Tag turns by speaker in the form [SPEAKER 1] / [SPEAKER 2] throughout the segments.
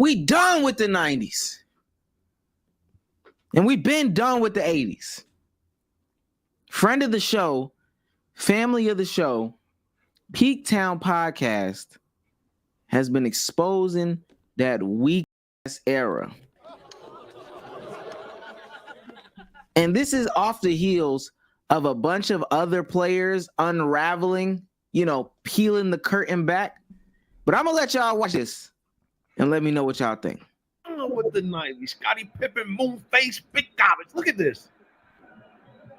[SPEAKER 1] We done with the 90s. And we've been done with the 80s. Friend of the show, family of the show, Peak Town Podcast has been exposing that weak ass era. And this is off the heels of a bunch of other players unraveling, peeling the curtain back. But I'm going to let y'all watch this and let me know what y'all think.
[SPEAKER 2] With the 90s, Scottie Pippen, Moonface, big garbage. Look at this.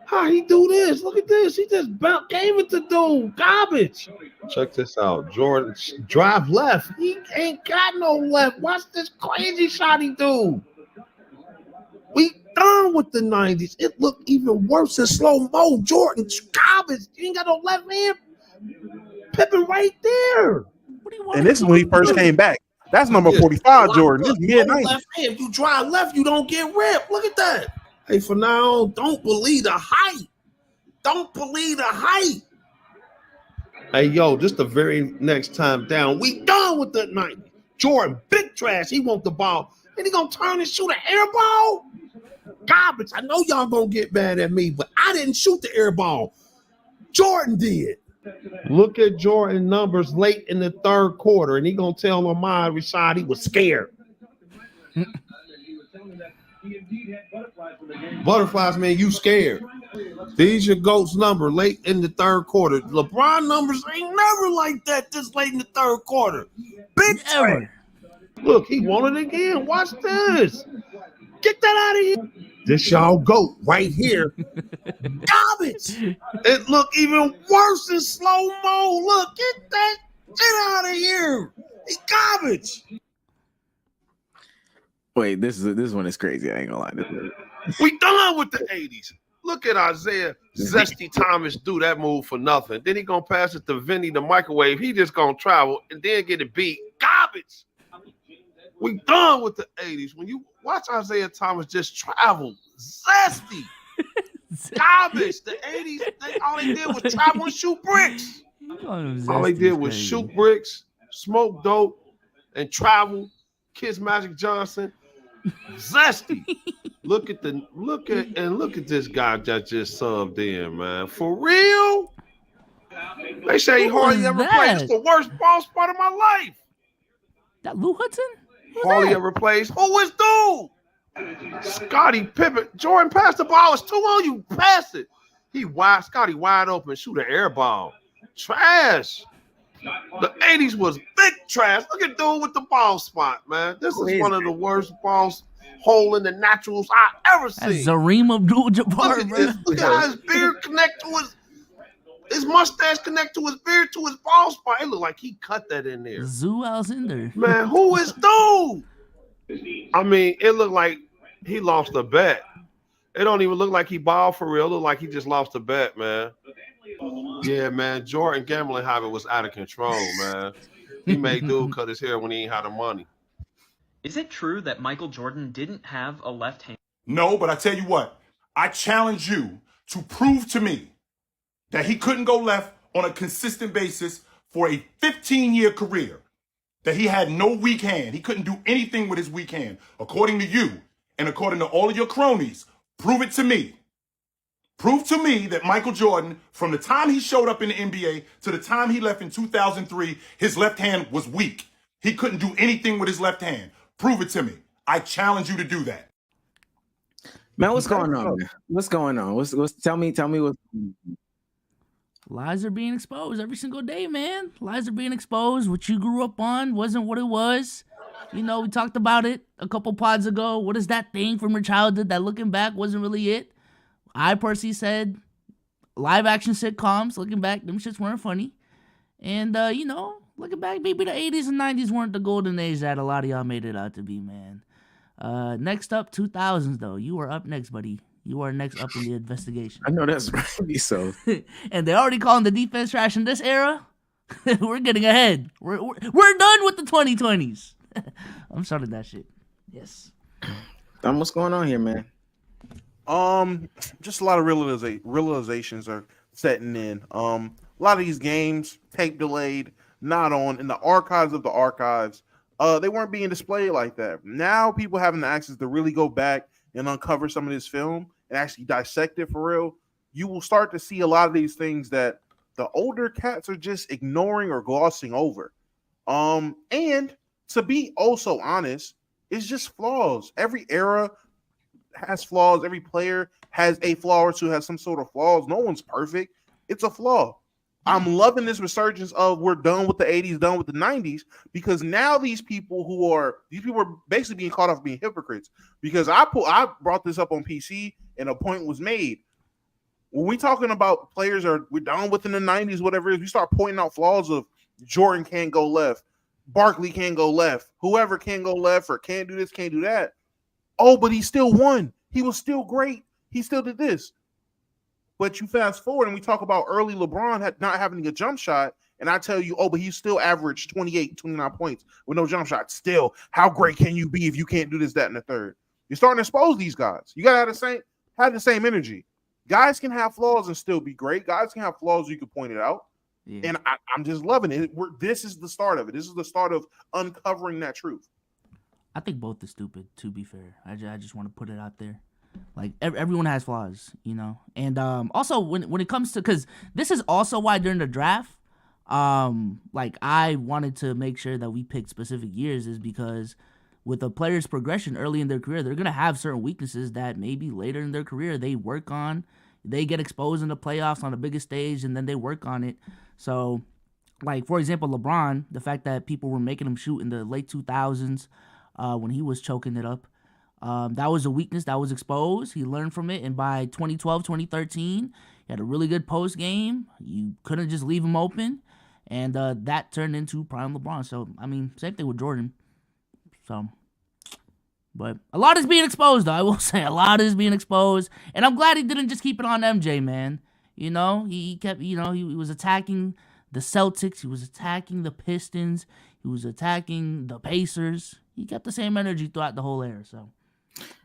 [SPEAKER 2] How he do this? Look at this. He just gave it to dude. Garbage. Check this out. Jordan drive left. He ain't got no left. Watch this crazy shot he do. We done with the 90s. It looked even worse in slow-mo. Jordan, garbage. You ain't got no left hand. Pippen right there. What do you want?
[SPEAKER 3] And this is when he first came back. That's number 45, Jordan. This is mid-90s.
[SPEAKER 2] If you drive left, you don't get ripped. Look at that. Hey, for now, don't believe the hype. Don't believe the hype. Hey, yo, this the very next time down. We done with the 90s. Jordan, big trash. He want the ball. And he gonna turn and shoot an air ball? Garbage. I know y'all gonna get mad at me, but I didn't shoot the air ball. Jordan did. Look at Jordan numbers late in the third quarter, and he gonna tell Ahmad Rashad he was scared. Butterflies, man, you scared. These your GOAT's number late in the third quarter. LeBron numbers ain't never like that this late in the third quarter. Big time. Look, he won it again. Watch this. Get that out of here. This y'all GOAT right here. Garbage. It looked even worse in slow-mo. Look, get that shit out of here. It's garbage.
[SPEAKER 1] Wait, this one is crazy. I ain't gonna lie.
[SPEAKER 2] We done with the 80s. Look at Isaiah Zesty Thomas do that move for nothing. Then he gonna pass it to Vinny the microwave. He just gonna travel and then get it beat. Garbage. We done with the 80s. When you watch Isaiah Thomas just travel, zesty. Garbage. The 80s, all they did was travel and shoot bricks. All they did was shoot bricks, smoke dope, and travel. Kiss Magic Johnson. Zesty. Look at this guy that just subbed in, man. For real? They say he hardly ever played. It's the worst ball spot of my life.
[SPEAKER 4] That Lou Hudson?
[SPEAKER 2] Hardly ever plays. Who is dude? Scottie Pippen. Jordan passed the ball. It's 2 on you. Pass it. Scottie wide open. Shoot an air ball. Trash. The 80s was big trash. Look at dude with the ball spot, man. This is one of the worst balls hole in the naturals I ever seen.
[SPEAKER 4] That's Zareem Abdul-Jabbar, bro.
[SPEAKER 2] Look at how his beard connect to his mustache connect to his beard to his ball spot. It looked like he cut that in there.
[SPEAKER 4] Zoo Alcindor.
[SPEAKER 2] Man, who is dude? I mean, it looked like he lost a bet. It don't even look like he balled for real. It looked like he just lost a bet, man. Yeah, man. Jordan gambling habit was out of control, man. He made dude cut his hair when he ain't had the money.
[SPEAKER 5] Is it true that Michael Jordan didn't have a left hand?
[SPEAKER 3] No, but I tell you what, I challenge you to prove to me that he couldn't go left on a consistent basis for a 15-year career, that he had no weak hand. He couldn't do anything with his weak hand. According to you and according to all of your cronies, prove it to me. Prove to me that Michael Jordan, from the time he showed up in the NBA to the time he left in 2003, his left hand was weak. He couldn't do anything with his left hand. Prove it to me. I challenge you to do that.
[SPEAKER 1] Man, what's going on? Man? What's going on? What's tell me what
[SPEAKER 4] Lies are being exposed every single day, man. Lies are being exposed. What you grew up on wasn't what it was. We talked about it a couple pods ago. What is that thing from your childhood that looking back wasn't really it? I personally said live action sitcoms, looking back, them shits weren't funny. And, looking back, maybe the 80s and 90s weren't the golden age that a lot of y'all made it out to be, man. Next up, 2000s, though. You are up next, buddy. You are next up in the investigation.
[SPEAKER 1] I know that's right. So.
[SPEAKER 4] And they're already calling the defense trash in this era. We're getting ahead. We're done with the 2020s. I'm starting that shit. Yes.
[SPEAKER 1] What's going on here, man?
[SPEAKER 3] Just a lot of realizations are setting in. A lot of these games, tape delayed, not on, in the archives of the archives.
[SPEAKER 6] they weren't being displayed like that. Now people having the access to really go back and uncover some of this film and actually dissect it for real. You will start to see a lot of these things that the older cats are just ignoring or glossing over. And to be also honest, it's just flaws. Every era has flaws. Every player has a flaw or two, has some sort of flaws. No one's perfect. It's a flaw. I'm loving this resurgence of we're done with the 80s, done with the 90s, because now these people are basically being caught off being hypocrites. Because I brought this up on PC and a point was made. When we talking about players we're done with in the 90s, whatever it is, we start pointing out flaws of Jordan can't go left, Barkley can't go left, whoever can't go left or can't do this, can't do that. Oh, but he still won. He was still great. He still did this. But you fast forward and we talk about early LeBron not having a jump shot, and I tell you, oh, but he still averaged 28, 29 points with no jump shot. Still, how great can you be if you can't do this, that, and the third? You're starting to expose these guys. You gotta have the same energy. Guys can have flaws and still be great. Guys can have flaws, you can point it out. Yeah. And I'm just loving it. This is the start of it. This is the start of uncovering that truth.
[SPEAKER 4] I think both are stupid, to be fair. I just want to put it out there. Like, everyone has flaws, you know? And also, when it comes to... Because this is also why during the draft, like, I wanted to make sure that we picked specific years is because with a player's progression early in their career, they're going to have certain weaknesses that maybe later in their career they work on. They get exposed in the playoffs on the biggest stage, and then they work on it. So, like, for example, LeBron, the fact that people were making him shoot in the late 2000s when he was choking it up, that was a weakness that was exposed. He learned from it, and by 2012, 2013, he had a really good post game. You couldn't just leave him open, and that turned into prime LeBron. So, I mean, same thing with Jordan. So, but a lot is being exposed, though. I will say a lot is being exposed, and I'm glad he didn't just keep it on MJ, man. You know, he kept, you know, he was attacking the Celtics. He was attacking the Pistons. He was attacking the Pacers. He kept the same energy throughout the whole era, so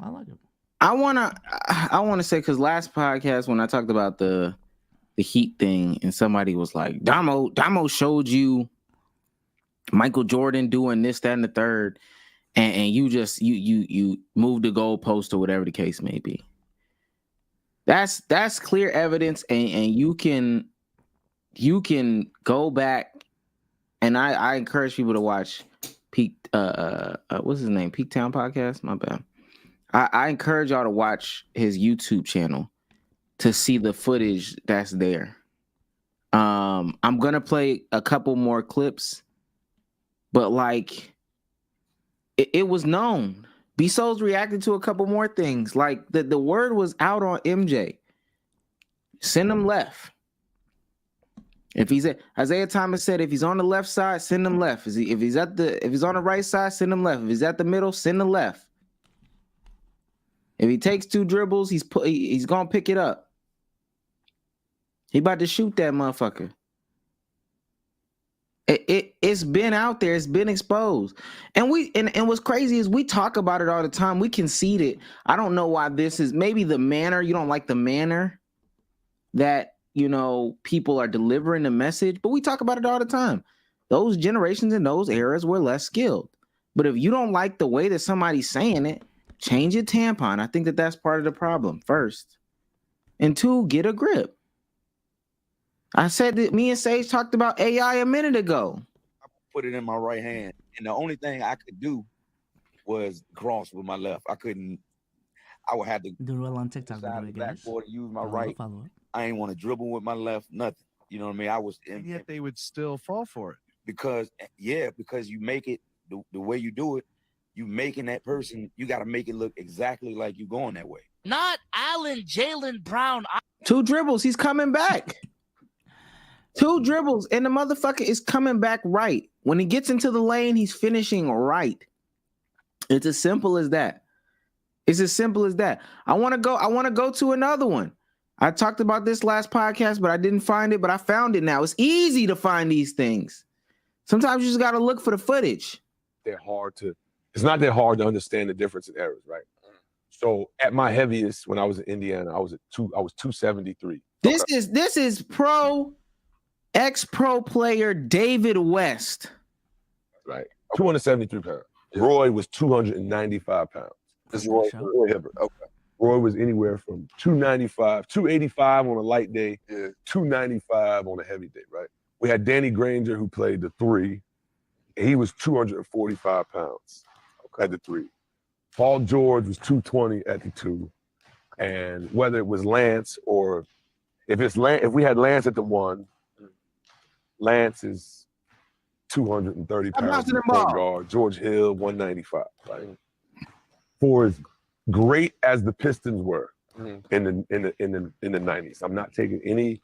[SPEAKER 4] I like it.
[SPEAKER 1] I wanna say, because last podcast when I talked about the Heat thing, and somebody was like, Damo showed you Michael Jordan doing this, that, and the third, and you just you moved the goalpost or whatever the case may be. That's clear evidence, and you can go back, and I encourage people to watch Peak what's his name? Peak Town Podcast? My bad. I encourage y'all to watch his YouTube channel to see the footage that's there. I'm gonna play a couple more clips, but like it was known. B-Soul's reacted to a couple more things. Like the word was out on MJ. Send him left. If he's Isaiah Thomas said, if he's on the left side, send him left. If he's on the right side, send him left. If he's at the middle, send him left. If he takes 2 dribbles, he's gonna pick it up. He about to shoot that motherfucker. It's been out there. It's been exposed. And what's crazy is we talk about it all the time. We concede it. I don't know why this is maybe the manner. You don't like the manner that, you know, people are delivering the message, but we talk about it all the time. Those generations in those eras were less skilled. But if you don't like the way that somebody's saying it, change your tampon. I think that's part of the problem, first. And 2, get a grip. I said that me and Sage talked about AI a minute ago.
[SPEAKER 7] I put it in my right hand, and the only thing I could do was cross with my left. I would have to
[SPEAKER 4] do well on TikTok.
[SPEAKER 7] Side the backboard and use my right. I ain't want to dribble with my left, nothing. You know what I mean? I was,
[SPEAKER 8] and yet they would still fall for it
[SPEAKER 7] because you make it the way you do it. You making that person. You got to make it look exactly like you going that way.
[SPEAKER 4] Not Allen Jaylen Brown.
[SPEAKER 1] 2 dribbles. He's coming back. 2 dribbles, and the motherfucker is coming back right. When he gets into the lane, he's finishing right. It's as simple as that. It's as simple as that. I want to go to another one. I talked about this last podcast, but I didn't find it, but I found it now. It's easy to find these things. Sometimes you just got to look for the footage.
[SPEAKER 9] It's not that hard to understand the difference in errors, right? So at my heaviest, when I was in Indiana, I was 273.
[SPEAKER 1] This is ex-pro player David West.
[SPEAKER 9] Right. 273 pounds.
[SPEAKER 10] Yeah.
[SPEAKER 9] Roy was 295 pounds.
[SPEAKER 10] This is Roy Hibbert. Okay.
[SPEAKER 9] Roy was anywhere from 295, 285 on a light day, 295 on a heavy day, right? We had Danny Granger who played the 3. And he was 245 pounds at the 3. Paul George was 220 at the 2. And whether it was Lance or if we had Lance at the 1, Lance is 230 pounds at point guard. George Hill, 195. Right? For as great as the Pistons were in the 90s, I'm not taking any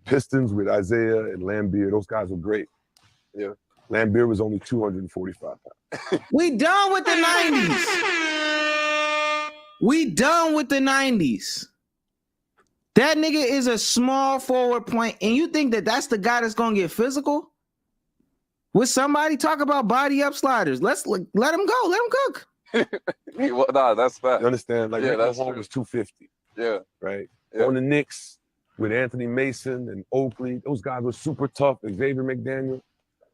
[SPEAKER 9] Pistons with Isaiah and Lambeer. Those guys were great.
[SPEAKER 10] Yeah.
[SPEAKER 9] Lambeer was only 245 pounds.
[SPEAKER 1] We done with the 90s. We done with the 90s. That nigga is a small forward point, and you think that that's the guy that's gonna get physical? With somebody talk about body up sliders. Let him go. Let him cook.
[SPEAKER 10] Well, nah, that's fact.
[SPEAKER 9] You understand? Like,
[SPEAKER 10] Yeah,
[SPEAKER 9] Rick
[SPEAKER 10] that's
[SPEAKER 9] Mahorn
[SPEAKER 10] true.
[SPEAKER 9] was 250.
[SPEAKER 10] Yeah.
[SPEAKER 9] Right?
[SPEAKER 10] Yeah.
[SPEAKER 9] On the Knicks with Anthony Mason and Oakley, those guys were super tough. Xavier McDaniel,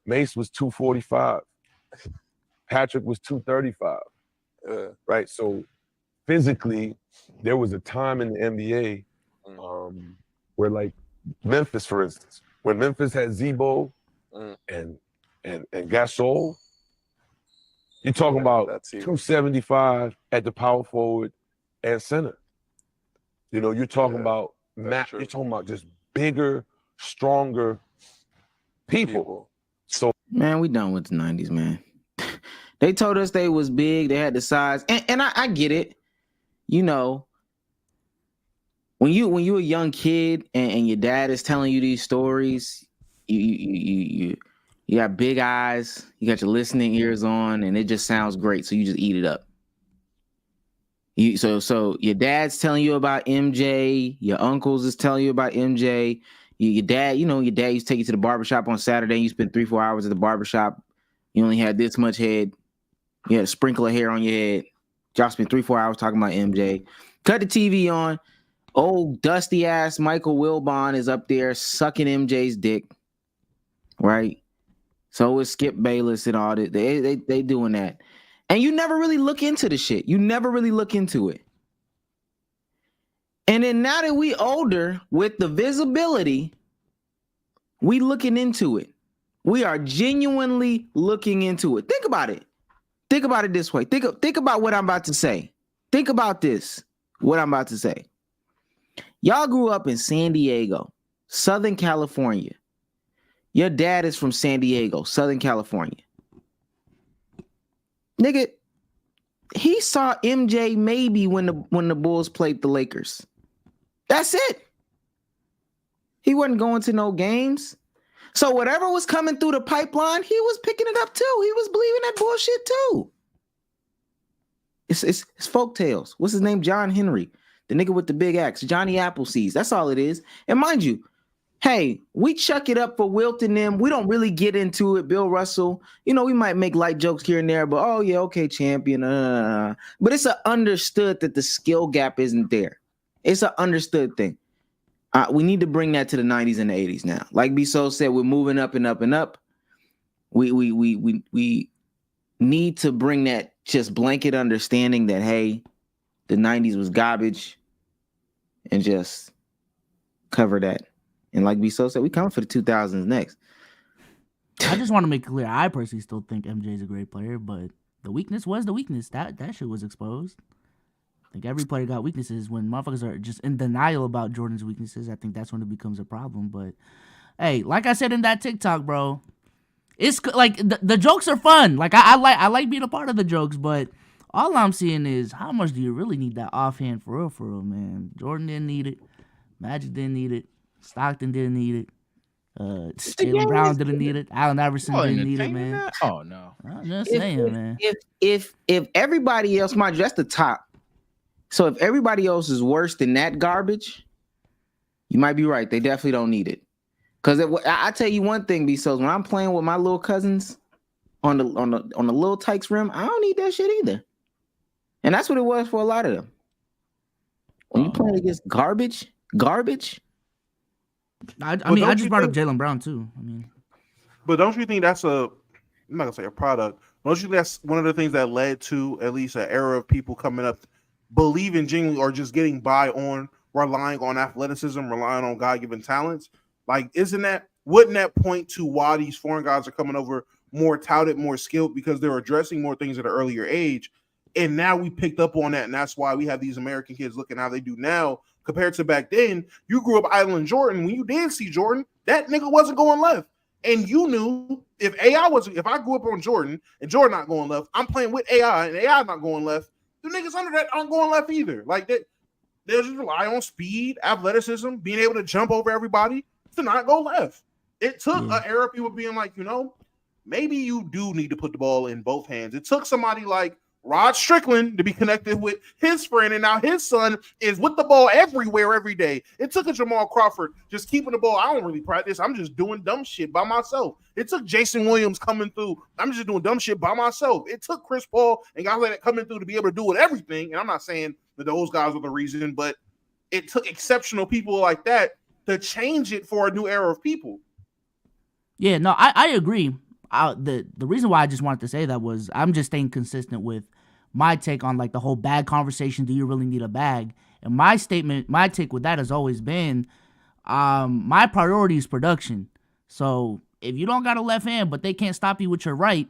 [SPEAKER 9] Mace was 245. Patrick was 235. Right? So physically, there was a time in the NBA where, like, Memphis, for instance, when Memphis had Zebo and Gasol, you're talking about 275 at the power forward and center. You know, you're talking about you're talking about just bigger, stronger people. So,
[SPEAKER 1] man, we done with the 90s, man. They told us they was big, they had the size, and I get it. You know, when you a young kid and your dad is telling you these stories, you got big eyes, you got your listening ears on, and it just sounds great, so you just eat it up. So your dad's telling you about MJ, your uncles is telling you about MJ, your dad used to take you to the barbershop on Saturday, you spent 3-4 hours at the barbershop, you only had this much head, you had a sprinkle of hair on your head, y'all spent 3-4 hours talking about MJ. Cut the TV on, old dusty ass Michael Wilbon is up there sucking MJ's dick, right? So is Skip Bayless and all that. They doing that. And you never really look into the shit. You never really look into it. And then now that we older with the visibility, we looking into it. We are genuinely looking into it. Think about it. Think about it this way. Think about what I'm about to say. Think about this, what I'm about to say. Y'all grew up in San Diego, Southern California. Your dad is from San Diego, Southern California. Nigga, he saw MJ maybe when the Bulls played the Lakers. That's it. He wasn't going to no games. So whatever was coming through the pipeline, he was picking it up too. He was believing that bullshit too. It's folktales. What's his name? John Henry, the nigga with the big axe, Johnny Appleseeds. That's all it is. And mind you, hey, we chuck it up for Wilt and them. We don't really get into it. Bill Russell, we might make light jokes here and there, but oh yeah, okay, champion. But it's understood that the skill gap isn't there. It's an understood thing. We need to bring that to the 90s and the 80s now. Like B-So said, we're moving up and up and up. We need to bring that just blanket understanding that, hey, the 90s was garbage, and just cover that. And like B-So said, we coming for the 2000s next.
[SPEAKER 4] I just want to make clear, I personally still think MJ's a great player, but the weakness was the weakness. That shit was exposed. I think every player got weaknesses. When motherfuckers are just in denial about Jordan's weaknesses, I think that's when it becomes a problem. But hey, like I said in that TikTok, bro, it's like the jokes are fun. Like I like being a part of the jokes, but all I'm seeing is how much do you really need that offhand for real, man? Jordan didn't need it. Magic didn't need it. Stockton didn't need it. Jaylen Brown didn't need it. Allen Iverson didn't need it, man.
[SPEAKER 11] That? Oh no.
[SPEAKER 4] I'm just saying, man.
[SPEAKER 1] If everybody else, mind you, that's the top. So if everybody else is worse than that garbage, you might be right. They definitely don't need it. Because I tell you one thing, B-So, when I'm playing with my little cousins on the little Tykes rim, I don't need that shit either. And that's what it was for a lot of them. When you playing against garbage.
[SPEAKER 4] I mean, I just brought up Jaylen Brown too. I mean,
[SPEAKER 6] but don't you think that's a I'm not gonna say a product. Don't you think that's one of the things that led to at least an era of people coming up believing genuinely or just getting by on relying on athleticism, relying on God-given talents? Like, wouldn't that point to why these foreign guys are coming over more touted, more skilled, because they're addressing more things at an earlier age? And now we picked up on that, and that's why we have these American kids looking how they do now compared to back then. You grew up idling Jordan. When you did see Jordan, that nigga wasn't going left. And you knew if I grew up on Jordan and Jordan not going left, I'm playing with AI and AI not going left. The niggas under that aren't going left either. Like that, they just rely on speed, athleticism, being able to jump over everybody to not go left. It took an era of people being like, maybe you do need to put the ball in both hands. It took somebody like Rod Strickland to be connected with his friend, and now his son is with the ball everywhere every day. It took a Jamal Crawford just keeping the ball. I don't really practice. I'm just doing dumb shit by myself. It took Jason Williams coming through. I'm just doing dumb shit by myself. It took Chris Paul and guys like that coming through to be able to do it everything. And I'm not saying that those guys were the reason, but it took exceptional people like that to change it for a new era of people.
[SPEAKER 4] Yeah, no, I agree. The reason why I just wanted to say that was I'm just staying consistent with my take on like the whole bag conversation. Do you really need a bag? And my take with that has always been, my priority is production. So if you don't got a left hand, but they can't stop you with your right,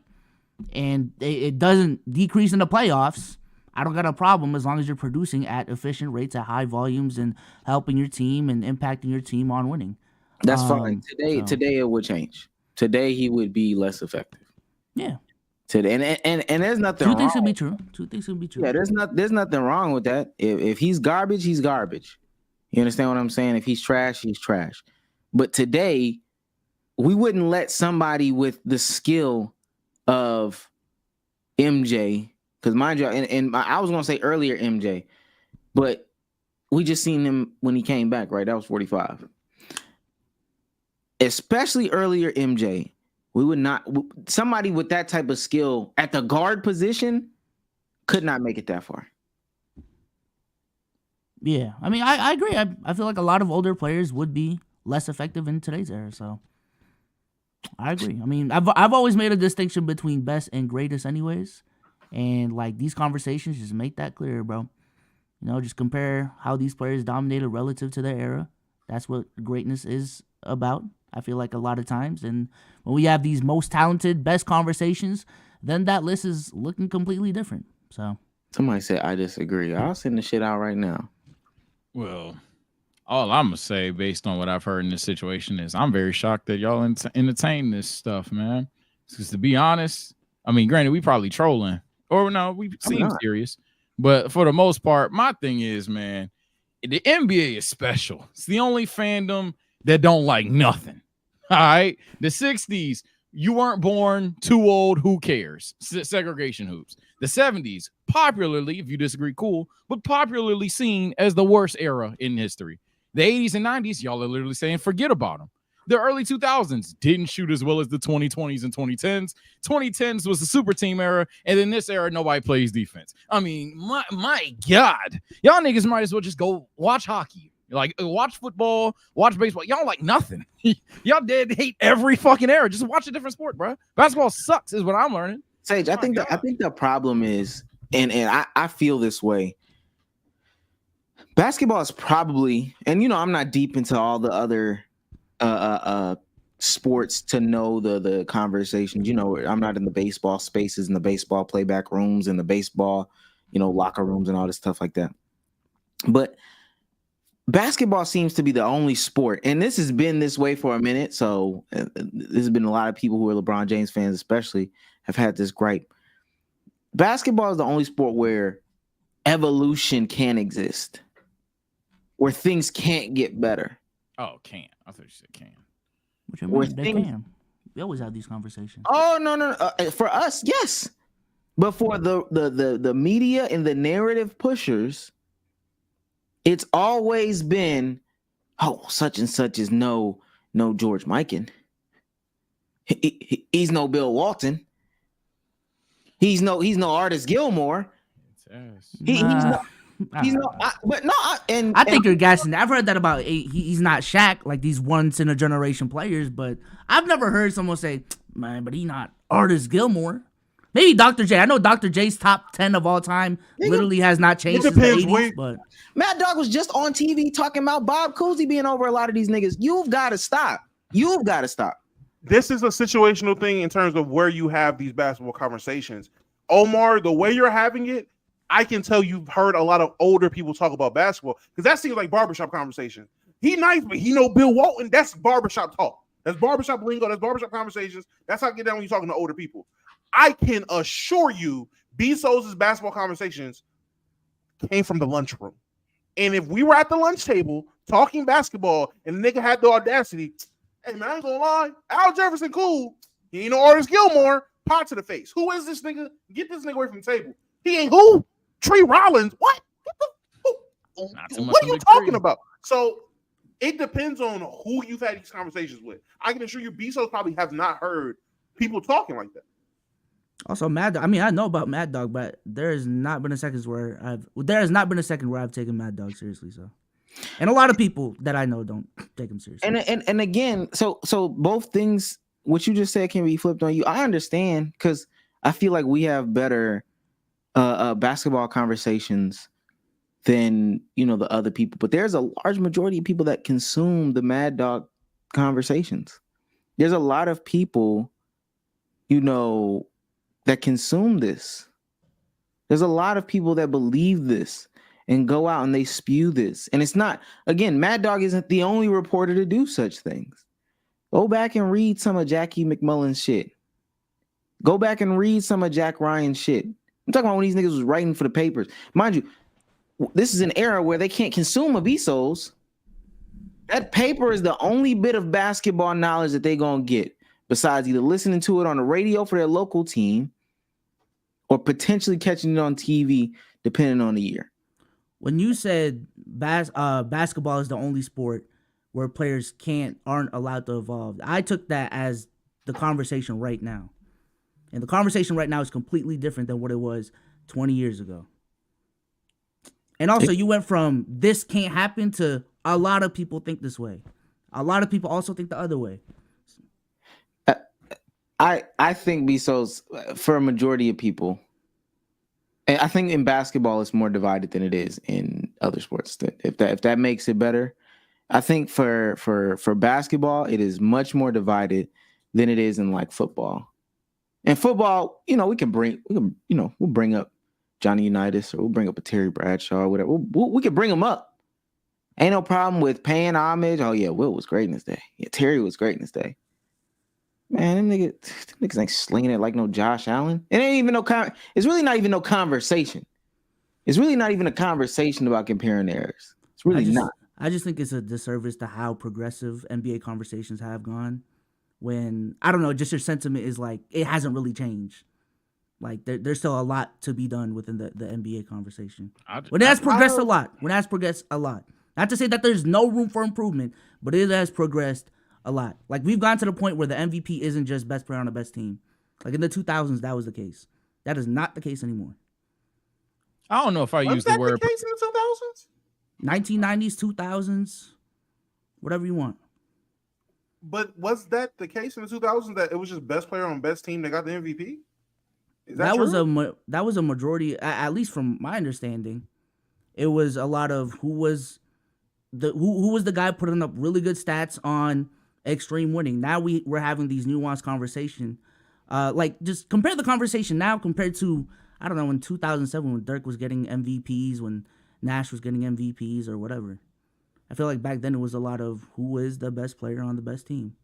[SPEAKER 4] and it doesn't decrease in the playoffs, I don't got a problem as long as you're producing at efficient rates at high volumes and helping your team and impacting your team on winning.
[SPEAKER 1] That's fine. Today it would change. Today he would be less effective.
[SPEAKER 4] Yeah.
[SPEAKER 1] Today and there's nothing wrong.
[SPEAKER 4] Two things can be true.
[SPEAKER 1] Yeah, there's nothing wrong with that. If he's garbage, he's garbage. You understand what I'm saying? If he's trash, he's trash. But today, we wouldn't let somebody with the skill of MJ, because mind you, and I was gonna say earlier MJ, but we just seen him when he came back, right? That was 45. Especially earlier MJ, we would not, somebody with that type of skill at the guard position could not make it that far.
[SPEAKER 4] Yeah, I mean, I agree. I feel like a lot of older players would be less effective in today's era. So I agree. I mean, I've always made a distinction between best and greatest, anyways. And like these conversations just make that clear, bro. Just compare how these players dominated relative to their era. That's what greatness is about. I feel like a lot of times, and when we have these most talented, best conversations, then that list is looking completely different. So
[SPEAKER 1] somebody said I disagree. I'll send the shit out right now.
[SPEAKER 11] Well, all I'm gonna say, based on what I've heard in this situation, is I'm very shocked that y'all entertain this stuff, man. Because to be honest, I mean, granted, we probably trolling, or no, we seem serious, but for the most part, my thing is, man, the NBA is special. It's the only fandom that don't like nothing. All right, the 60s, you weren't born, too old, who cares? Segregation hoops. The 70s, popularly, if you disagree, cool, but popularly seen as the worst era in history. The 80s and 90s, y'all are literally saying forget about them. The early 2000s didn't shoot as well as the 2020s and 2010s. 2010s was the super team era, and in this era, nobody plays defense. I mean, my God, y'all niggas might as well just go watch hockey. Like, watch football, watch baseball. Y'all like nothing. Y'all dead hate every fucking era. Just watch a different sport, bro. Basketball sucks is what I'm learning.
[SPEAKER 1] Sage, I think the problem is, and I feel this way. Basketball is probably, and I'm not deep into all the other sports to know the conversations. I'm not in the baseball spaces, in the baseball playback rooms, in the baseball, locker rooms and all this stuff like that. But basketball seems to be the only sport, and this has been this way for a minute. So there's been a lot of people who are LeBron James fans, especially, have had this gripe. Basketball is the only sport where evolution can exist, where things can't get better.
[SPEAKER 11] Oh, can. I thought you said can.
[SPEAKER 4] What you mean? They can. We always have these conversations.
[SPEAKER 1] Oh, no. For us, yes. But for the media and the narrative pushers, it's always been, such and such is no George Mikan. He's no Bill Walton. He's no Artis Gilmore. I
[SPEAKER 4] think you're guessing. I've heard that about he's not Shaq, like these once in a generation players, but I've never heard someone say, man, but he's not Artist Gilmore. Maybe Dr. J. I know Dr. J's top 10 of all time literally has not changed since the 80s, but
[SPEAKER 1] Mad Dog was just on TV talking about Bob Cousy being over a lot of these niggas. You've got to stop. You've got to stop.
[SPEAKER 6] This is a situational thing in terms of where you have these basketball conversations. Omar, the way you're having it, I can tell you've heard a lot of older people talk about basketball because that seems like barbershop conversation. He nice, but he know Bill Walton. That's barbershop talk. That's barbershop lingo. That's barbershop conversations. That's how I get down when you're talking to older people. I can assure you, Bezos' basketball conversations came from the lunchroom. And if we were at the lunch table talking basketball and the nigga had the audacity, hey man, I ain't gonna lie, Al Jefferson cool. He ain't no Artist Gilmore. Pot to the face. Who is this nigga? Get this nigga away from the table. He ain't who? Tree Rollins. What? What are you talking about? So it depends on who you've had these conversations with. I can assure you, Bezos probably have not heard people talking like that.
[SPEAKER 4] Also, Mad Dog. I mean, I know about Mad Dog, but there has not been a second where I've taken Mad Dog seriously. So, and a lot of people that I know don't take him seriously.
[SPEAKER 1] And again, so both things what you just said can be flipped on you. I understand because I feel like we have better basketball conversations than the other people. But there's a large majority of people that consume the Mad Dog conversations. There's a lot of people, that consume this. There's a lot of people that believe this and go out and they spew this. And it's not, again, Mad Dog isn't the only reporter to do such things. Go back and read some of Jackie McMullen's shit. Go back and read some of Jack Ryan's shit. I'm talking about when these niggas was writing for the papers. Mind you, this is an era where they can't consume a Bezos. That paper is the only bit of basketball knowledge that they're going to get, besides either listening to it on the radio for their local team or potentially catching it on TV, depending on the year.
[SPEAKER 4] When you said basketball is the only sport where players aren't allowed to evolve, I took that as the conversation right now. And the conversation right now is completely different than what it was 20 years ago. And also, you went from this can't happen to a lot of people think this way. A lot of people also think the other way.
[SPEAKER 1] I think Bezos, for a majority of people, and I think in basketball it's more divided than it is in other sports. If that makes it better, I think for basketball it is much more divided than it is in like football. In football, we'll bring up Johnny Unitas or we'll bring up a Terry Bradshaw or whatever. We can bring them up. Ain't no problem with paying homage. Oh yeah, Will was great in his day. Yeah, Terry was great in his day. Man, them niggas ain't slinging it like no Josh Allen. It ain't even it's really not even no conversation. It's really not even a conversation about comparing errors. It's really not.
[SPEAKER 4] I just think it's a disservice to how progressive NBA conversations have gone. When, I don't know, just your sentiment is like, it hasn't really changed. Like, there's still a lot to be done within the NBA conversation. When it has progressed a lot. Not to say that there's no room for improvement, but it has progressed a lot. Like, we've gotten to the point where the MVP isn't just best player on the best team. Like, in the 2000s, that was the case. That is not the case anymore.
[SPEAKER 11] I don't know if I use the word.
[SPEAKER 6] Was that the case in the 2000s?
[SPEAKER 4] 1990s, 2000s, whatever you want.
[SPEAKER 6] But was that the case in the 2000s that it was just best player on best team that got the MVP?
[SPEAKER 4] That was a majority, at least from my understanding. It was a lot of who was the guy putting up really good stats on extreme winning. Now we're having these nuanced conversation. Like, just compare the conversation now compared to, I don't know, in 2007 when Dirk was getting MVPs, when Nash was getting MVPs or whatever. I feel like back then it was a lot of who is the best player on the best team.